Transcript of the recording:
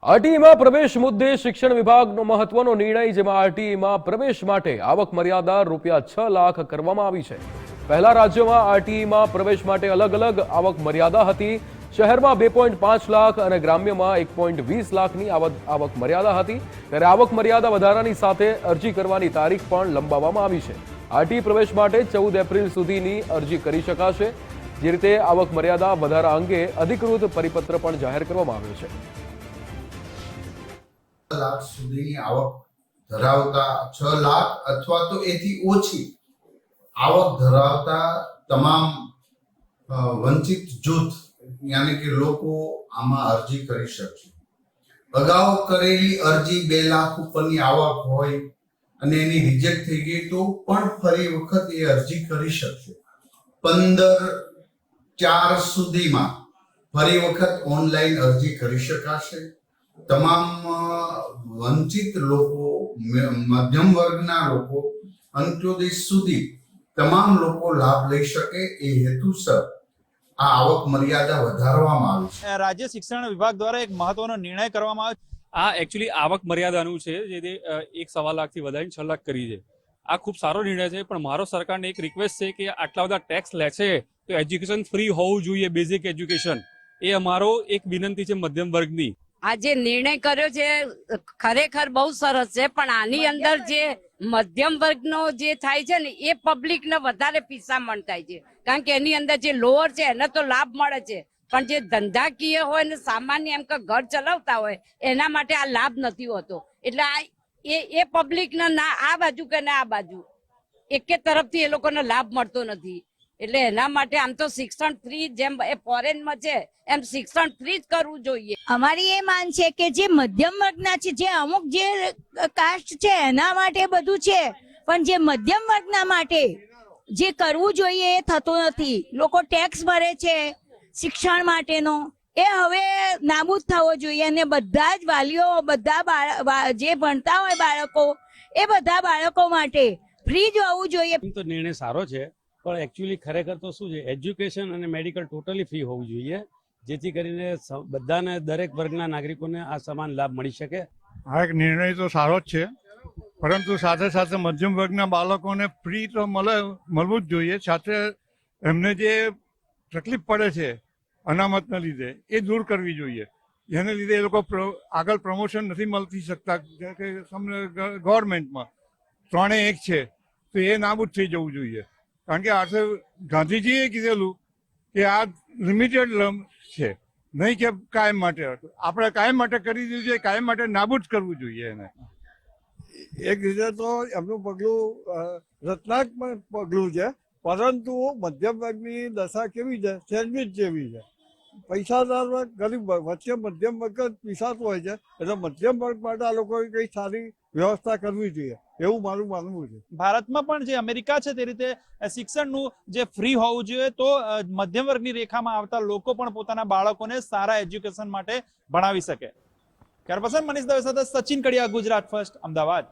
આરટીઈમાં પ્રવેશ મુદ્દે શિક્ષણ વિભાગનો મહત્વનો નિર્ણય, જેમાં આરટીઈમાં પ્રવેશ માટે આવક મર્યાદા ₹6 લાખ કરવામાં આવી છે। પહેલા રાજ્યમાં આરટીઈમાં પ્રવેશ માટે અલગ અલગ આવક મર્યાદા હતી। શહેરમાં 2.5 લાખ અને ગ્રામ્યમાં 1.20 લાખની આવક મર્યાદા હતી। ત્યારે આવક મર્યાદા વધારાની સાથે અરજી કરવાની તારીખ પણ લંબાવવામાં આવી છે। આરટીઈ પ્રવેશ માટે 14 એપ્રિલ સુધીની અરજી કરી શકાશે। જે રીતે આવક મર્યાદા વધારા અંગે અધિકૃત પરિપત્ર પણ જાહેર કરવામાં આવ્યો છે। લાખ સુધીની આવક ધરાવતા 6 લાખ અથવા તો એથી ઓછી આવક ધરાવતા તમામ વંચિત જૂથ યાની કે લોકો આમાં અરજી કરી શકશે। અગાઉ કરેલી અરજી 2 લાખ ઉપરની આવક હોય અને એની રિજેક્ટ થઈ ગઈ તો પણ ફરી વખત એ અરજી કરી શકશે। 15/4 સુધીમાં ફરી વખત ઓનલાઈન અરજી કરી શકાશે। તમામ વંચિત લોકો, મધ્યમ વર્ગના લોકો, અંત્યોદય સુધી તમામ લોકો લાભ લઈ શકે એ હેતુસર આ આવક મર્યાદા વધારવામાં આવી છે। રાજ્ય શિક્ષણ વિભાગ દ્વારા એક મહત્વનો નિર્ણય કરવામાં આવ્યો। આ એકચ્યુઅલી આવક મર્યાદાનું છે, જે 1.25 લાખથી વધારીને 6 લાખ કરી છે। આ ખૂબ સારો નિર્ણય છે, પણ મારો સરકારને એક રિક્વેસ્ટ છે કે આટલા બધા ટેક્સ લે છે તો એજ્યુકેશન ફ્રી હોવું જોઈએ, બેઝિક એજ્યુકેશન। એ અમારો એક વિનંતી છે મધ્યમ વર્ગની। આ જે નિર્ણય કર્યો છે ખરેખર બહુ સરસ છે, પણ આની અંદર જે મધ્યમ વર્ગનો જે થાય છે ને એ પબ્લિકને વધારે પીસામણ થાય છે, કારણ કે એની અંદર જે લોઅર છે એને તો લાભ મળે છે, પણ જે ધંધાકીય હોય ને સામાન્ય એમ કે ઘર ચલાવતા હોય એના માટે આ લાભ નથી હોતો। એટલે આ એ પબ્લિકને ના આ બાજુ કે ના આ બાજુ એકે તરફથી એ લોકોને લાભ મળતો નથી। એટલે એના માટે આમ તો શિક્ષણ ફ્રી જેમ એ ફોરેનમાં છે એમ શિક્ષણ ફ્રી જ કરવું જોઈએ। અમારી એ માન છે કે જે મધ્યમ વર્ગના છે, જે અમુક જે કાસ્ટ છે એના માટે બધું છે, પણ જે મધ્યમ વર્ગના માટે જે કરવું જોઈએ એ થતું નથી। લોકો ટેક્સ ભરે છે શિક્ષણ માટેનો, એ હવે નાબૂદ થવો જોઈએ અને બધા જ વાલીઓ, બધા જે ભણતા હોય બાળકો, એ બધા બાળકો માટે ફ્રી જ હોવું જોઈએ। તો નિર્ણય સારો છે, પણ એકચ્યુઅલી ખરેખર તો શું છે, એજ્યુકેશન અને મેડિકલ ટોટલી ફ્રી હોવું જોઈએ, જેથી કરીને બધાને, દરેક વર્ગના નાગરિકોને આ સમાન લાભ મળી શકે। આ એક નિર્ણય તો સારો જ છે, પરંતુ સાથે સાથે મધ્યમ વર્ગના બાળકોને ફ્રી તો મળવું જ જોઈએ। સાથે એમને જે તકલીફ પડે છે અનામતના લીધે એ દૂર કરવી જોઈએ, જેને લીધે એ લોકો આગળ પ્રમોશન નથી મળતી શકતા। કે ગવર્મેન્ટમાં 3 1 છે તો એ નાબૂદ થઈ જવું જોઈએ, કારણ કે આ ગાંધીજીએ કીધેલું કે આ લિમિટેડ લર્મ છે, નહીં કે કાયમ માટે। આપણે કાયમ માટે કરી દીધું છે, કાયમ માટે નાબૂદ કરવું જોઈએ એને। એક રીતે તો એમનું પગલું રચનાત્મક પગલું છે, પરંતુ મધ્યમ વર્ગની દશા કેવી છે, સેન્ડવિચ જેવી છે। પૈસાદાર વર્ગ, ગરીબ વર્ગ વચ્ચે મધ્યમ વર્ગ જ પીસાતું હોય છે, એટલે મધ્યમ વર્ગ માટે આ લોકોએ કંઈ સારી વ્યવસ્થા કરવી જોઈએ એવું મારું માનવું છે। ભારતમાં પણ જે અમેરિકા છે તે રીતે શિક્ષણનું જે ફ્રી હોવું જોઈએ, તો મધ્યમ વર્ગની રેખામાં આવતા લોકો પણ પોતાના બાળકોને સારા એજ્યુકેશન માટે ભણાવી શકે। કેમેરા પર્સન મનીષ દવે સાથે સચિન કડિયા, ગુજરાત ફર્સ્ટ, અમદાવાદ।